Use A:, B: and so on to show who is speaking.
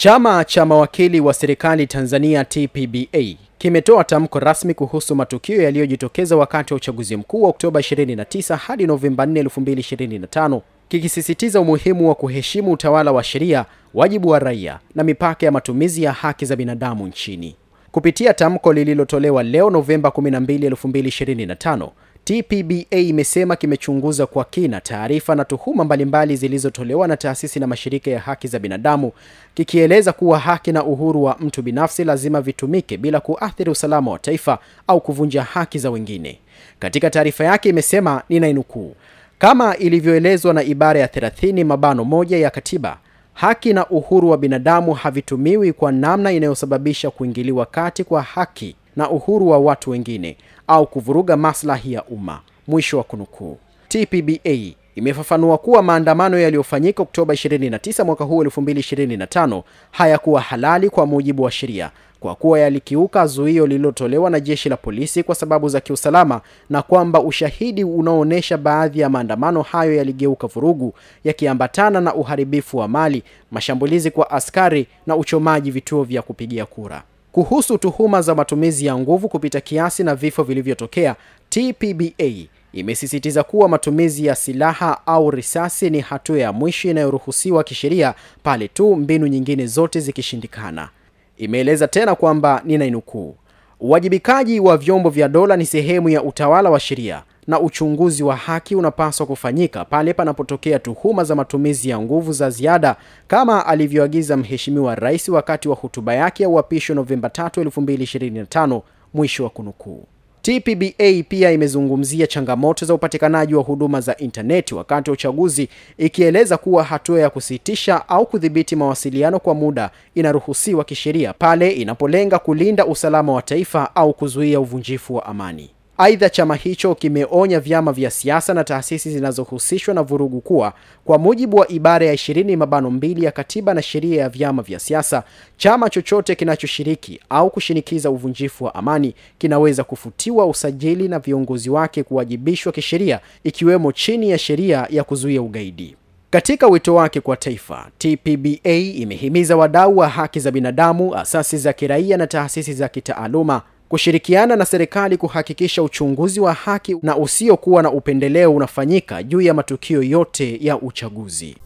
A: Chama cha mawakili wa serikali Tanzania TPBA kimetoa tamko rasmi kuhusu matukio yaliyojitokeza wakati wa uchaguzi mkuu wa Oktoba 29 hadi Novemba 4, 2025, kikisisitiza umuhimu wa kuheshimu utawala wa sheria, wajibu wa raia na mipaka ya matumizi ya haki za binadamu nchini. Kupitia tamko lililotolewa leo Novemba 12, 2025, TPBA imesema kimechunguza kwa kina taarifa na tuhuma mbalimbali zilizotolewa na taasisi na mashirika ya haki za binadamu, kikieleza kuwa haki na uhuru wa mtu binafsi lazima vitumike bila kuathiri usalama wa taifa au kuvunja haki za wengine. Katika taarifa yake imesema, ninainukuu, kama ilivyoelezwa na ibara ya 30(1) ya katiba, haki na uhuru wa binadamu havitumiwi kwa namna inayosababisha kuingiliwa kati kwa haki na uhuru wa watu wengine au kuvuruga maslahi ya umma. Mwisho wa kunukuu. TPBA imefafanua kuwa maandamano yaliyofanyika Oktoba 29 mwaka huu 2025 hayakuwa halali kwa mujibu wa sheria, kwa kuwa yalikiuka zuio lililotolewa na jeshi la polisi kwa sababu za kiusalama, na kwamba ushahidi unaoonyesha baadhi ya maandamano hayo yaligeuka vurugu, yakiambatana na uharibifu wa mali, mashambulizi kwa askari na uchomaji vituo vya kupigia kura. Kuhusu tuhuma za matumizi ya nguvu kupita kiasi na vifo vilivyotokea, TPBA imesisitiza kuwa matumizi ya silaha au risasi ni hatua ya mwisho inayoruhusiwa kisheria pale tu mbinu nyingine zote zikishindikana. Imeeleza tena kwamba, ninainukuu, uwajibikaji wa vyombo vya dola ni sehemu ya utawala wa sheria na uchunguzi wa haki unapaswa kufanyika pale panapotokea tuhuma za matumizi ya nguvu za ziada, kama alivyoagiza Mheshimiwa Rais wakati wa hotuba yake ya uapisho Novemba 3, 2025, mwisho wa kunukuu. TPBA pia imezungumzia changamoto za upatikanaji wa huduma za intaneti wakati wa uchaguzi, ikieleza kuwa hatua ya kusitisha au kudhibiti mawasiliano kwa muda inaruhusiwa kisheria pale inapolenga kulinda usalama wa taifa au kuzuia uvunjifu wa amani. Aidha, chama hicho kimeonya vyama vya siasa na taasisi zinazohusishwa na vurugu kuwa, kwa mujibu wa ibara ya 20(2) ya katiba na sheria ya vyama vya siasa, chama chochote kinachoshiriki au kushinikiza uvunjifu wa amani kinaweza kufutiwa usajili na viongozi wake kuwajibishwa kisheria, ikiwemo chini ya sheria ya kuzuia ugaidi. Katika wito wake kwa taifa, TPBA imehimiza wadau wa haki za binadamu, asasi za kiraia na taasisi za kitaaluma kushirikiana na serikali kuhakikisha uchunguzi wa haki na usiokuwa na upendeleo unafanyika juu ya matukio yote ya uchaguzi.